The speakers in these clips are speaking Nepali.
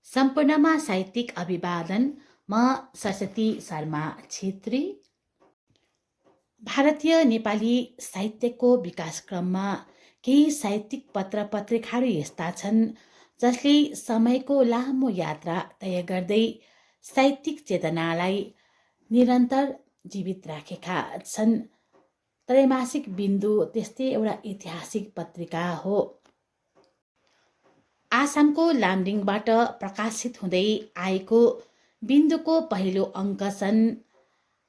सम्पूर्णमा साहित्यिक अभिवादन। म सरस्वती शर्मा छेत्री। भारतीय नेपाली साहित्यको विकासक्रममा केही साहित्यिक पत्र पत्रिकाहरू यस्ता छन् जसले समयको लामो यात्रा तय गर्दै साहित्यिक चेतनालाई निरन्तर जीवित राखेका छन्। त्रैमासिक बिन्दु त्यस्तै एउटा ऐतिहासिक पत्रिका हो। आसामको लामडिङबाट प्रकाशित हुँदै आएको बिन्दुको पहिलो अङ्क सन्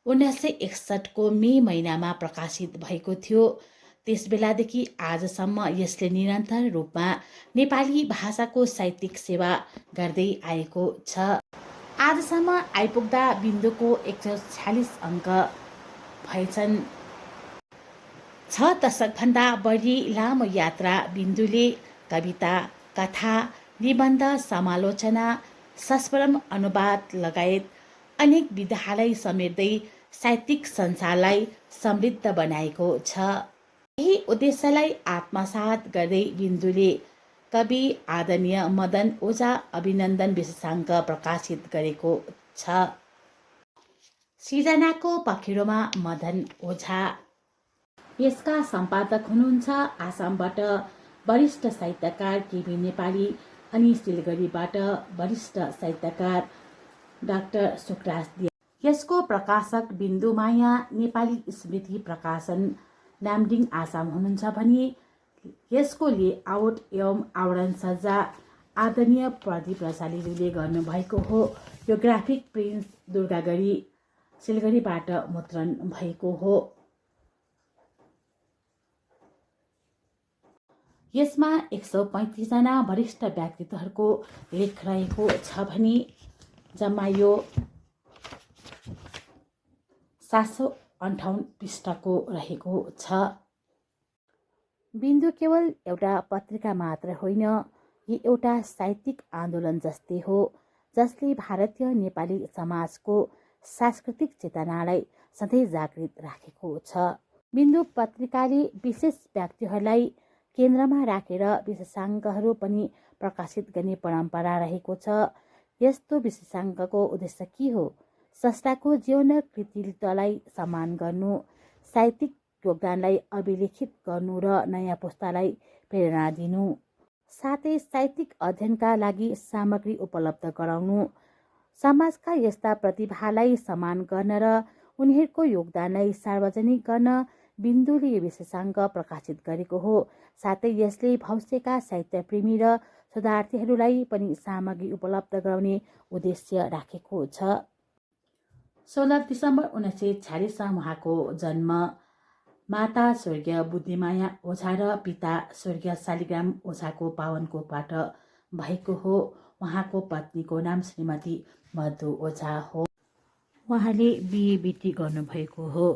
1961 मे महिनामा प्रकाशित भएको थियो। त्यसबेलादेखि आजसम्म यसले निरन्तर रूपमा नेपाली भाषाको साहित्यिक सेवा गर्दै आएको छ। आजसम्म आइपुग्दा बिन्दुको 146 अङ्क भएछन्। 6 दशकभन्दा बढी लामो यात्रा बिन्दुले कविता, कथा, निबन्ध, समालोचना, संस्मरण, अनुवाद लगायत अनेक विधालाई समेट्दै साहित्यिक संसारलाई समृद्ध बनाएको छ। यही उद्देश्यलाई आत्मसात गर्दै बिन्दुले कवि आदरणीय मदन ओझा अभिनन्दन विशेषाङ्क प्रकाशित गरेको छ। सिर्जनाको पखेरोमा मदन ओझा। यसका सम्पादक हुनुहुन्छ आसामबाट वरिष्ठ साहित्यकार केबी नेपाली अनि सिलगढीबाट वरिष्ठ साहित्यकार डाक्टर सुकराज दिया। यसको प्रकाशक बिन्दुमाया नेपाली स्मृति प्रकाशन नामडिङ आसाम हुनुहुन्छ भने यसको लेआउट एवं आवरण सज्जा आदरणीय प्रदीप रसाइलीले गर्नुभएको हो। यो ग्राफिक प्रिन्ट दुर्गागढी सिलगढीबाट मुद्रण भएको हो। यसमा 135 जना वरिष्ठ व्यक्तित्वहरूको लेख रहेको छ भने जम्मा यो 758 पृष्ठको रहेको छ। बिन्दु केवल एउटा पत्रिका मात्र होइन, यो एउटा साहित्यिक आन्दोलन जस्तै हो जसले भारतीय नेपाली समाजको सांस्कृतिक चेतनालाई सधैँ जागृत राखेको छ। बिन्दु पत्रिकाले विशेष व्यक्तिहरूलाई केन्द्रमा राखेर विशेषाङ्कहरू पनि प्रकाशित गर्ने परम्परा रहेको छ। यस्तो विशेषाङ्कको उद्देश्य के हो? स्रष्टाको जीवन र कृतित्वलाई सम्मान गर्नु, साहित्यिक योगदानलाई अभिलेखित गर्नु र नयाँ पुस्तालाई प्रेरणा दिनु, साथै साहित्यिक अध्ययनका लागि सामग्री उपलब्ध गराउनु, समाजका यस्ता प्रतिभालाई सम्मान गर्न र उनीहरूको योगदानलाई सार्वजनिक गर्न बिन्दुले विशेषाङ्क प्रकाशित गरेको हो। साथै यसले भविष्यका साहित्यप्रेमी र शोधार्थीहरूलाई पनि सामग्री उपलब्ध गराउने उद्देश्य राखेको छ। 16 डिसेम्बर 1946 उहाँको जन्म माता स्वर्गीय बुद्धिमाया ओझा र पिता स्वर्गीय शालिग्राम ओझाको पावनकोटबाट भएको हो। उहाँको पत्नीको नाम श्रीमती मधु ओझा हो। उहाँले बिए बिटी गर्नुभएको हो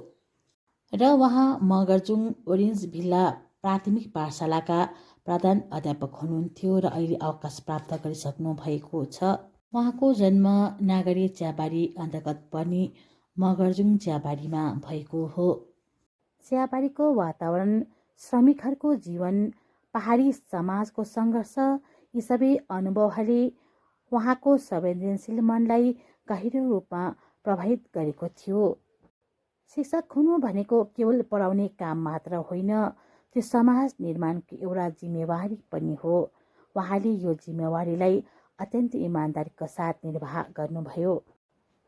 र उहाँ मगरजुङ ओरेन्ज भिल्ला प्राथमिक पाठशालाका प्रधान अध्यापक हुनुहुन्थ्यो र अहिले अवकाश प्राप्त गरिसक्नु भएको छ। उहाँको जन्म नागरी चियाबारी अन्तर्गत पर्ने मगरजुङ चियाबारीमा भएको हो। चियाबारीको वातावरण, श्रमिकहरूको जीवन, पहाडी समाजको सङ्घर्ष, यी सबै अनुभवहरूले उहाँको संवेदनशील मनलाई गहिरो रूपमा प्रभावित गरेको थियो। शिक्षक हुनु भनेको केवल पढाउने काम मात्र होइन, त्यो समाज निर्माणको एउटा जिम्मेवारी पनि हो। उहाँले यो जिम्मेवारीलाई अत्यन्त इमान्दारीका साथ निर्वाह गर्नुभयो।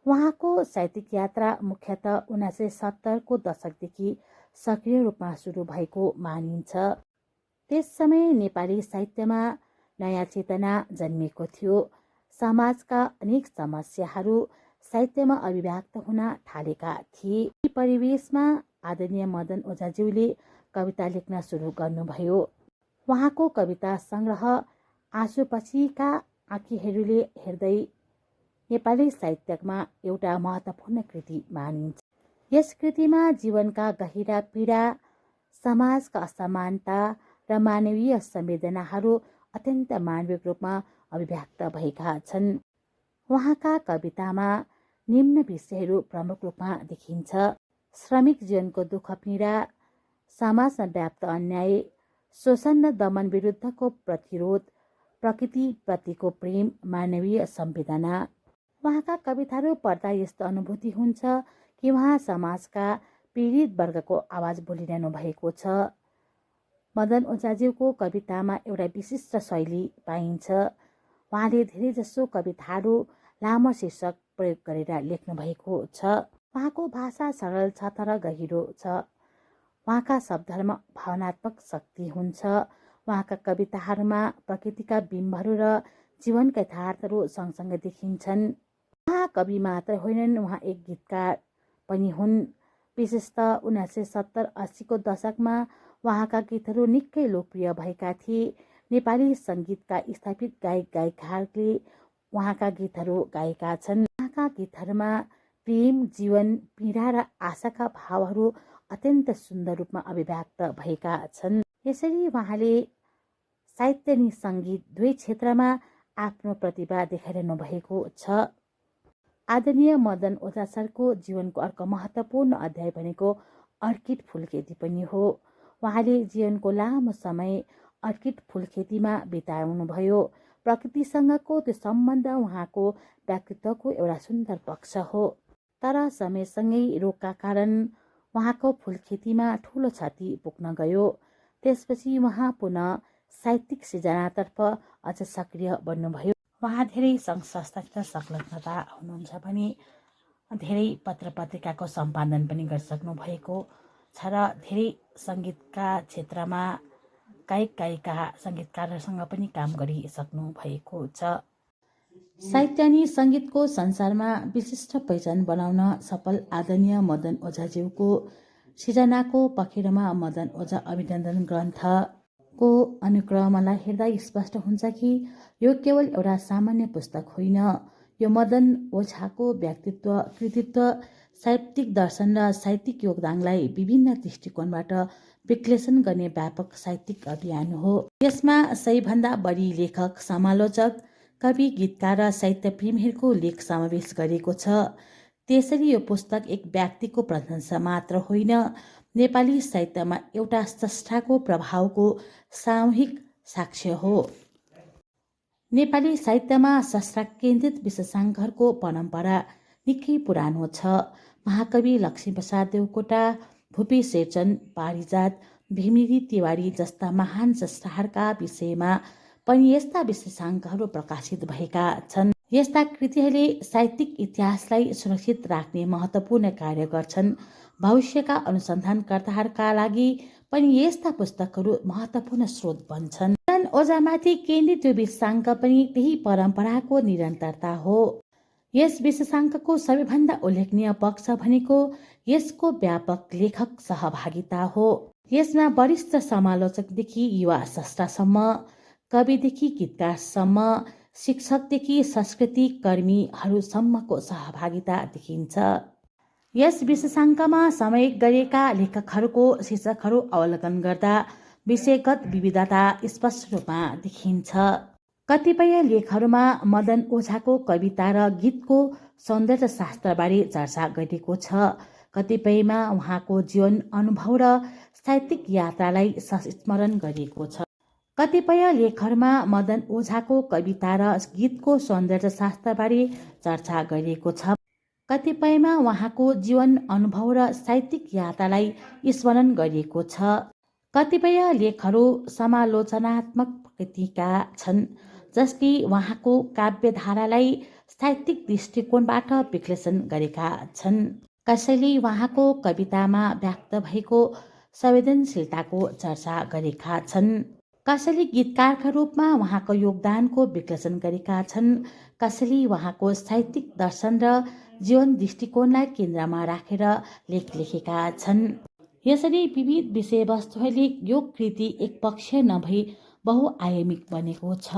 उहाँको साहित्यिक यात्रा मुख्यतः 1970 को दशकदेखि सक्रिय रूपमा सुरु भएको मानिन्छ। त्यस समय नेपाली साहित्यमा नयाँ चेतना जन्मिएको थियो। समाजका अनेक समस्याहरू साहित्यमा अभिव्यक्त हुन थालेका थिए। यी परिवेशमा आदरणीय मदन ओझाज्यूले कविता लेख्न सुरु गर्नुभयो। उहाँको कविता सङ्ग्रह आँसुपछिका आँखीहरूले हेर्दै नेपाली साहित्यमा एउटा महत्त्वपूर्ण कृति मानिन्छ। यस कृतिमा जीवनका गहिरा पीडा, समाजका असमानता र मानवीय संवेदनाहरू अत्यन्त मानविक रूपमा अभिव्यक्त भएका छन्। उहाँका कवितामा निम्न विषयहरू प्रमुख रूपमा देखिन्छ: श्रमिक जीवनको दुःख पीडा, समाजमा व्याप्त अन्याय, शोषण र दमन विरुद्धको प्रतिरोध, प्रकृतिप्रतिको प्रेम, मानवीय संवेदना। उहाँका कविताहरू पढ्दा यस्तो अनुभूति हुन्छ कि उहाँ समाजका पीडित वर्गको आवाज बोलिरहनु भएको छ। मदन ओझाज्यूको कवितामा एउटा विशिष्ट शैली पाइन्छ। उहाँले धेरैजसो कविताहरू लामो शीर्षक प्रयोग गरेर लेख्नु भएको छ। उहाँको भाषा सरल छ तर गहिरो छ। उहाँका शब्दहरूमा भावनात्मक शक्ति हुन्छ। उहाँका कविताहरूमा प्रकृतिका बिम्बहरू र जीवनका यथार्थहरू सँगसँगै देखिन्छन्। उहाँ कवि मात्र होइनन्, उहाँ एक गीतकार पनि हुन्। विशेषतः 1970-80 को दशकमा उहाँका गीतहरू निकै लोकप्रिय भएका थिए। नेपाली सङ्गीतका स्थापित गायक गायिकाहरूले उहाँका गीतहरू गाएका छन्। उहाँका गीतहरूमा प्रेम, जीवन, पीडा र आशाका भावहरू अत्यन्त सुन्दर रूपमा अभिव्यक्त भएका छन्। यसरी उहाँले साहित्य अनि सङ्गीत दुवै क्षेत्रमा आफ्नो प्रतिभा देखाइरहनु भएको छ। आदरणीय मदन ओझा सरको जीवनको अर्को महत्त्वपूर्ण अध्याय भनेको अर्किड फुलखेती पनि हो। उहाँले जीवनको लामो समय अर्किड फुलखेतीमा बिताउनुभयो। प्रकृतिसँगको त्यो सम्बन्ध उहाँको व्यक्तित्वको एउटा सुन्दर पक्ष हो। तर समयसँगै रोगका कारण उहाँको फुलखेतीमा ठुलो क्षति पुग्न गयो। त्यसपछि उहाँ पुनः साहित्यिक सृजनातर्फ अझ सक्रिय बन्नुभयो। उहाँ धेरै सङ्घ संस्थासित संलग्नता हुनुहुन्छ भने धेरै पत्र पत्रिकाको सम्पादन पनि गरिसक्नु भएको छ र धेरै सङ्गीतका क्षेत्रमा गायक गायिका सङ्गीतकारहरूसँग पनि काम गरिसक्नु भएको छ। साहित्य अनि सङ्गीतको संसारमा विशिष्ट पहिचान बनाउन सफल आदरणीय मदन ओझाज्यूको सृजनाको पखेरमा मदन ओझा अभिनन्दन ग्रन्थको अनुक्रमलाई हेर्दा स्पष्ट हुन्छ कि यो केवल एउटा सामान्य पुस्तक होइन। यो मदन ओझाको व्यक्तित्व, कृतित्व, साहित्यिक दर्शन र साहित्यिक योगदानलाई विभिन्न दृष्टिकोणबाट विश्लेषण गर्ने व्यापक साहित्यिक अभियान हो। यसमा 100 भन्दा बढी लेखक, समालोचक, कवि, गीतकार र साहित्य प्रेमीहरूको लेख समावेश गरेको छ। त्यसरी यो पुस्तक एक व्यक्तिको प्रशंसा मात्र होइन, नेपाली साहित्यमा एउटा स्रष्टाको प्रभावको सामूहिक साक्ष्य हो। नेपाली साहित्यमा स्रष्टा केन्द्रित विशेषाङ्कहरूको परम्परा निकै पुरानो छ। महाकवि लक्ष्मीप्रसाद देवकोटा, भुपी शेरचन, पारिजात, भीमनिधि तिवारी जस्ता महान स्रष्टाहरूका विषयमा पनि यस्ता विशेषाङ्कहरू प्रकाशित भएका छन्। यस्ता कृतिहरूले साहित्यिक इतिहासलाई सुरक्षित राख्ने महत्त्वपूर्ण कार्य गर्छन्। भविष्यका अनुसन्धानकर्ताहरूका लागि पनि यस्ता पुस्तकहरू महत्त्वपूर्ण स्रोत बन्छन्। मदन ओझामाथि केन्द्रित यो विशेषाङ्क पनि त्यही परम्पराको निरन्तरता हो। यस विशेषाङ्कको सबैभन्दा उल्लेखनीय पक्ष भनेको यसको व्यापक लेखक सहभागिता हो। यसमा वरिष्ठ समालोचकदेखि युवा स्रष्टासम्म, कविदेखि गीतकारसम्म, शिक्षकदेखि संस्कृति कर्मीहरूसम्मको सहभागिता देखिन्छ। यस विशेषाङ्कमा समावेश गरिएका लेखकहरूको शीर्षकहरू अवलोकन गर्दा विषयगत विविधता स्पष्ट रूपमा देखिन्छ। कतिपय लेखहरूमा मदन ओझाको कविता र गीतको सौन्दर्य शास्त्रबारे चर्चा गरिएको छ। कतिपयमा उहाँको जीवन अनुभव र साहित्यिक यात्रालाई संस्मरण गरिएको छ। कतिपय लेखहरूमा मदन ओझाको कविता र गीतको सौन्दर्य शास्त्रबारे चर्चा गरिएको छ। कतिपयमा उहाँको जीवन अनुभव र साहित्यिक यात्रालाई स्मरण गरिएको छ। कतिपय लेखहरू समालोचनात्मक प्रकृतिका छन्, जसले उहाँको काव्यधारालाई साहित्यिक दृष्टिकोणबाट विश्लेषण गरेका छन्। कसैले उहाँको कवितामा व्यक्त भएको संवेदनशीलताको चर्चा गरेका छन्। कसैले गीतकारका रूपमा उहाँको योगदानको विश्लेषण गरेका छन्। कसैले उहाँको साहित्यिक दर्शन र जीवन दृष्टिकोणलाई केन्द्रमा राखेर लेख लेखेका छन्। यसरी विविध विषयवस्तुहरूले यो कृति एकपक्षीय नभई बहुआयामिक बनेको छ।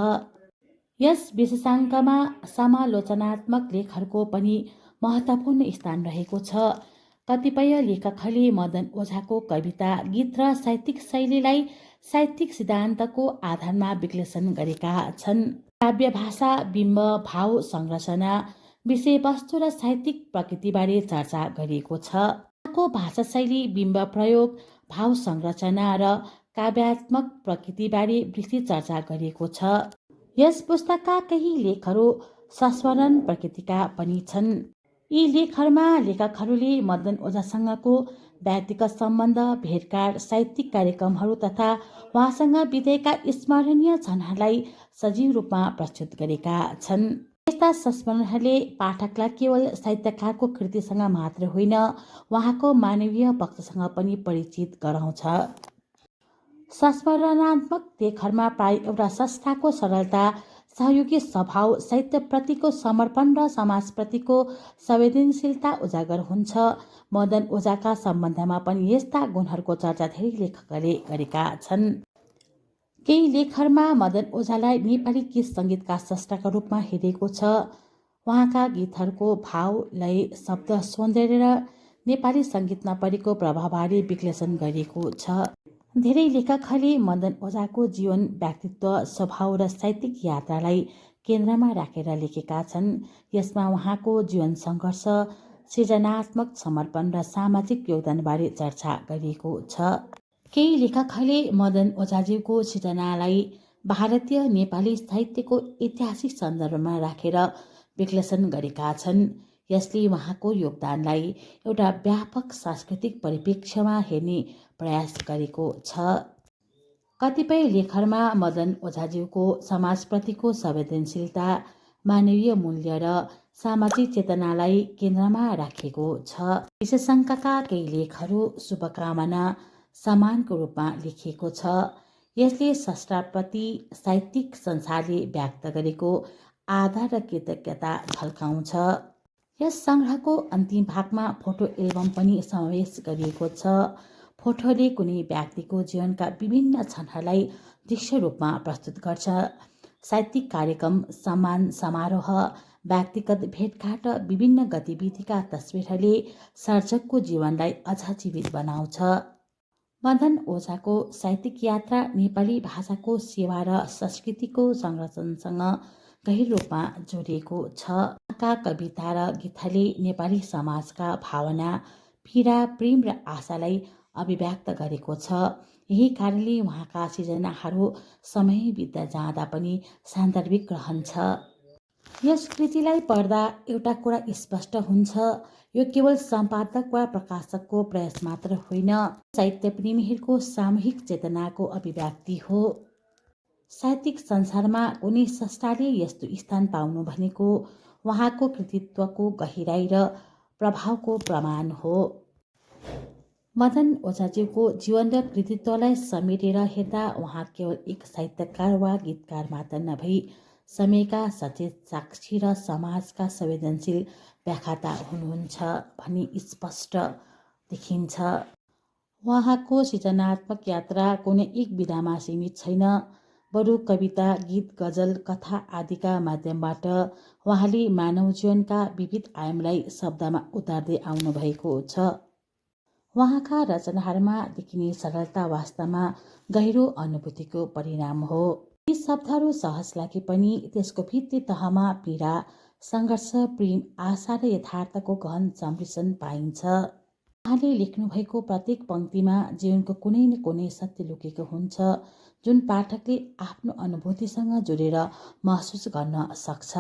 यस विशेषाङ्कमा समालोचनात्मक लेखहरूको पनि महत्त्वपूर्ण स्थान रहेको छ। कतिपय लेखकहरूले मदन ओझाको कविता, गीत र साहित्यिक शैलीलाई साहित्यिक सिद्धान्तको आधारमा विश्लेषण गरेका छन्। काव्य भाषा, बिम्ब, भाव संरचना, विषयवस्तु र साहित्यिक प्रकृतिबारे चर्चा गरिएको छ। उहाँको भाषा शैली, बिम्ब प्रयोग, भाव संरचना र काव्यात्मक प्रकृतिबारे विस्तृत चर्चा गरिएको छ। यस पुस्तकका केही लेखहरू संस्मरण प्रकृतिका पनि छन्। यी लेखहरूमा लेखकहरूले मदन ओझासँगको व्यक्तिगत सम्बन्ध, भेटघाट, साहित्यिक कार्यक्रमहरू तथा उहाँसँग बितेका स्मरणीय क्षणहरूलाई सजीव रूपमा प्रस्तुत गरेका छन्। यस्ता संस्मरणहरूले पाठकलाई केवल साहित्यकारको कृतिसँग मात्र होइन, उहाँको मानवीय पक्षसँग पनि परिचित गराउँछ। संस्मरणात्मक लेखहरूमा प्राय एउटा संस्थाको सरलता, सहयोगी स्वभाव, साहित्यप्रतिको समर्पण र समाजप्रतिको संवेदनशीलता उजागर हुन्छ। मदन ओझाका सम्बन्धमा पनि यस्ता गुणहरूको चर्चा धेरै लेखकहरूले गरेका छन्। केही लेखहरूमा मदन ओझालाई नेपाली गीत सङ्गीतका स्रष्टाका रूपमा हेरेको छ। उहाँका गीतहरूको भाव, लय, शब्द सौन्दर्य र नेपाली सङ्गीतमा परेको प्रभावबारे विश्लेषण गरिएको छ। धेरै लेखकहरूले मदन ओझाको जीवन, व्यक्तित्व, स्वभाव र साहित्यिक यात्रालाई केन्द्रमा राखेर लेखेका छन्। यसमा उहाँको जीवन सङ्घर्ष, सृजनात्मक समर्पण र सामाजिक योगदानबारे चर्चा गरिएको छ। केही लेखकहरूले मदन ओझाज्यूको सृजनालाई भारतीय नेपाली साहित्यको ऐतिहासिक सन्दर्भमा राखेर विश्लेषण गरेका छन्। यसले उहाँको योगदानलाई एउटा व्यापक सांस्कृतिक परिप्रेक्ष्यमा हेर्ने प्रयास गरेको छ। कतिपय लेखहरूमा मदन ओझाज्यूको समाजप्रतिको संवेदनशीलता, मानवीय मूल्य र सामाजिक चेतनालाई केन्द्रमा राखिएको छ। विशेषाङ्कका केही लेखहरू शुभकामना, सम्मानको रूपमा लेखिएको छ। यसले स्रष्टाप्रति साहित्यिक संसारले व्यक्त गरेको आदर र कृतज्ञता झल्काउँछ। यस सङ्ग्रहको अन्तिम भागमा फोटो एल्बम पनि समावेश गरिएको छ। फोटोले कुनै व्यक्तिको जीवनका विभिन्न क्षणहरूलाई दृश्य रूपमा प्रस्तुत गर्छ। साहित्यिक कार्यक्रम, सम्मान समारोह, व्यक्तिगत भेटघाट र विभिन्न गतिविधिका तस्विरहरूले सर्जकको जीवनलाई अझ जीवित बनाउँछ। मदन ओझाको साहित्यिक यात्रा नेपाली भाषाको सेवा र संस्कृतिको संरक्षणसँग गहिरो रूपमा जोडिएको छ। उहाँका कविता र गीतहरूले नेपाली समाजका भावना, पीडा, प्रेम र आशालाई अभिव्यक्त गरेको छ। यही कारणले उहाँका सृजनाहरू समय बित्दा जाँदा पनि सान्दर्भिक रहन्छ। यस कृतिलाई पढ्दा एउटा कुरा स्पष्ट हुन्छ, यो केवल सम्पादक वा प्रकाशकको प्रयास मात्र होइन, साहित्य प्रेमीहरूको सामूहिक चेतनाको अभिव्यक्ति हो। साहित्यिक संसारमा कुनै स्रष्टाले यस्तो स्थान पाउनु भनेको उहाँको कृतित्वको गहिराई र प्रभावको प्रमाण हो। मदन ओझाज्यूको जीवन र कृतित्वलाई समेटेर हेर्दा उहाँ केवल एक साहित्यकार वा गीतकार मात्र नभई समयका सचेत साक्षी र समाजका संवेदनशील व्याख्याता हुनुहुन्छ भन्ने स्पष्ट देखिन्छ। उहाँको सृजनात्मक यात्रा कुनै एक विधामा सीमित छैन, बरु कविता, गीत, गजल, कथा आदिका माध्यमबाट उहाँले मानव जीवनका विविध आयामलाई शब्दमा उतार्दै आउनुभएको छ। उहाँका रचनाहरूमा देखिने सरलता वास्तवमा गहिरो अनुभूतिको परिणाम हो। यी शब्दहरू सहज लागे पनि त्यसको भित्री तहमा पीडा, सङ्घर्ष, प्रेम, आशा र यथार्थको गहन सम्मिश्रण पाइन्छ। उहाँले लेख्नुभएको प्रत्येक पङ्क्तिमा जीवनको कुनै न कुनै सत्य लुकेको हुन्छ, जुन पाठकले आफ्नो अनुभूतिसँग जोडेर महसुस गर्न सक्छ।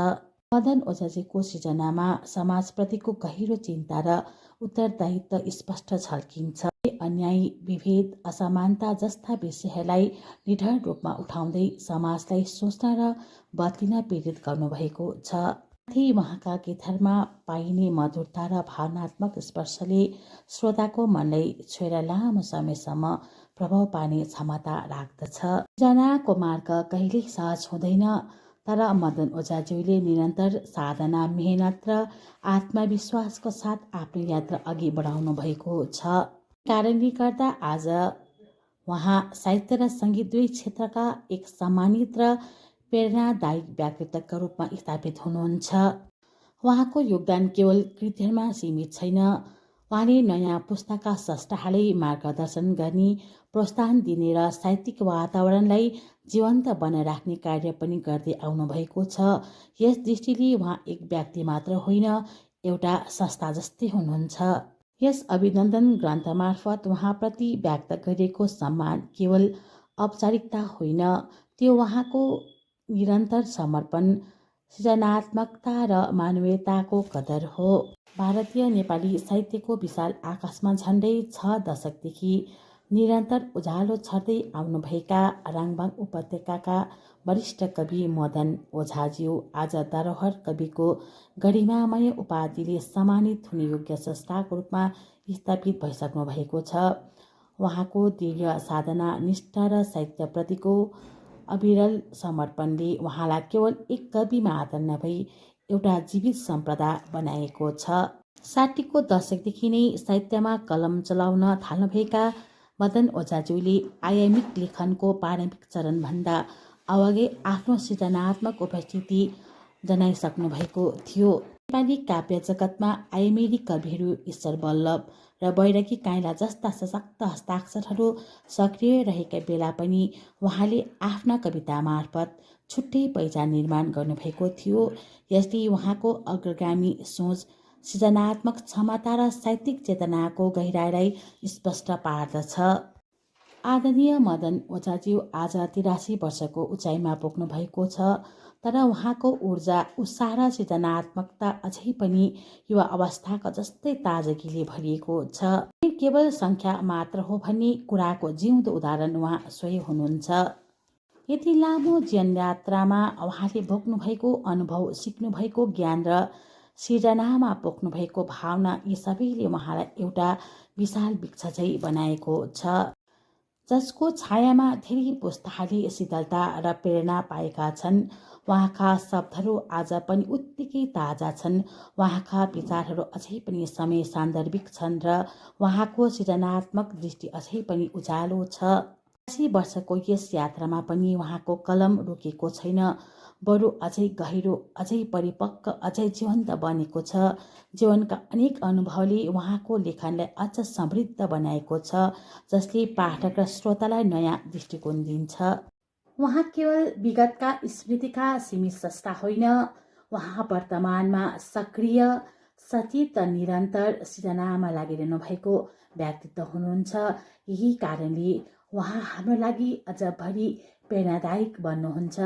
मदन ओझाज्यूको सृजनामा समाजप्रतिको गहिरो चिन्ता र उत्तरदायित्व स्पष्ट झल्किन्छ। अन्याय, विभेद, असमानता जस्ता विषयहरूलाई निडर रूपमा उठाउँदै समाजलाई सोच्न र बदलिन प्रेरित गर्नुभएको छ। साथै उहाँका गीतहरूमा पाइने मधुरता र भावनात्मक स्पर्शले श्रोताको मनलाई छोएर लामो समयसम्म प्रभाव पार्ने क्षमता राख्दछ। सृजनाको मार्ग कहिल्यै सहज हुँदैन, तर मदन ओझाज्यूले निरन्तर साधना, मेहनत र आत्मविश्वासको साथ आफ्नो यात्रा अघि बढाउनु भएको छ। कारणले गर्दा आज उहाँ साहित्य र सङ्गीत दुवै क्षेत्रका एक सम्मानित र प्रेरणादायी व्यक्तित्वका रूपमा स्थापित हुनुहुन्छ। उहाँको योगदान केवल कृतिहरूमा सीमित छैन, उहाँले नयाँ पुस्ताका स्रष्टाहरूलाई मार्गदर्शन गर्ने, प्रोत्साहन दिने र साहित्यिक वातावरणलाई जीवन्त बनाइ राख्ने कार्य पनि गर्दै आउनुभएको छ। यस दृष्टिले उहाँ एक व्यक्ति मात्र होइन, एउटा संस्था जस्तै हुनुहुन्छ। यस अभिनन्दन ग्रन्थ मार्फत उहाँप्रति व्यक्त गरिएको सम्मान केवल औपचारिकता होइन, त्यो उहाँको निरन्तर समर्पण, सृजनात्मकता र मानवीयताको कदर हो। भारतीय नेपाली साहित्यको विशाल आकाशमा झन्डै 6 दशकदेखि निरन्तर उज्यालो छर्दै आउनुभएका राङभाङ उपत्यकाका वरिष्ठ कवि मदन ओझाज्यू आज धरोहर कविको गरिमामय उपाधिले सम्मानित हुने योग्य संस्थाको रूपमा स्थापित भइसक्नु भएको छ। उहाँको दृढ साधना, निष्ठा र साहित्यप्रतिको अविरल समर्पणले उहाँलाई केवल एक कवि मात्र नभई एउटा जीवित सम्पदा बनाएको छ। 60को दशकदेखि नै साहित्यमा कलम चलाउन थाल्नुभएका मदन ओझाज्यूले आयामिक लेखनको प्रारम्भिक चरणभन्दा अघि आफ्नो सृजनात्मक उपस्थिति जनाइसक्नु भएको थियो। नेपाली काव्य जगतमा आयामेली कविहरू ईश्वर बल्लभ र बैरागी काइँला जस्ता सशक्त हस्ताक्षरहरू सक्रिय रहेका बेला पनि उहाँले आफ्ना कविता मार्फत छुट्टै पहिचान निर्माण गर्नुभएको थियो। यसले उहाँको अग्रगामी सोच, सृजनात्मक क्षमता र साहित्यिक चेतनाको गहिराईलाई स्पष्ट पार्दछ। आदरणीय मदन ओझाज्यू आज 83 वर्षको उचाइमा पुग्नु भएको छ, तर उहाँको ऊर्जा, उत्साह र सृजनात्मकता अझै पनि युवा अवस्थाको जस्तै ताजगीले भरिएको छ। केवल सङ्ख्या मात्र हो भन्ने कुराको जिउँदो उदाहरण उहाँ स्वयं हुनुहुन्छ। यति लामो जीवनयात्रामा उहाँले भोग्नुभएको अनुभव, सिक्नुभएको ज्ञान र सृजनामा पोख्नुभएको भावना, यी सबैले उहाँलाई एउटा विशाल वृक्ष झैँ बनाएको छ, जसको छायामा धेरै पुस्ताले शीतलता र प्रेरणा पाएका छन्। उहाँका शब्दहरू आज पनि उत्तिकै ताजा छन्, उहाँका विचारहरू अझै पनि समय सान्दर्भिक छन् र उहाँको सृजनात्मक दृष्टि अझै पनि उज्यालो छ। 80 वर्षको यस यात्रामा पनि उहाँको कलम रोकेको छैन, बरु अझै गहिरो, अझै परिपक्व, अझै जीवन्त बनेको छ। जीवनका अनेक अनुभवले उहाँको लेखनलाई अझ समृद्ध बनाएको छ, जसले पाठक र श्रोतालाई नयाँ दृष्टिकोण दिन्छ। उहाँ केवल विगतका स्मृतिका सीमित स्रष्टा होइन, उहाँ वर्तमानमा सक्रिय, सचेत र निरन्तर सृजनामा लागिरहनु भएको व्यक्तित्व हुनुहुन्छ। यही कारणले उहाँ हाम्रो लागि अझ बढी प्रेरणादायक बन्नुहुन्छ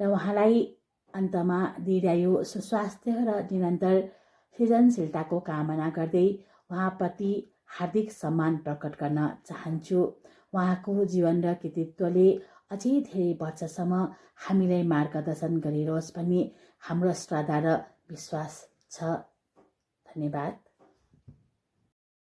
र उहाँलाई अन्तमा दीर्घायु, सुस्वास्थ्य र निरन्तर सृजनशीलताको कामना गर्दै उहाँप्रति हार्दिक सम्मान प्रकट गर्न चाहन्छु। उहाँको जीवन र कृतित्वले अझै धेरै वर्षसम्म हामीलाई मार्गदर्शन गरिरहोस् भन्ने हाम्रो श्रद्धा र विश्वास छ। धन्यवाद।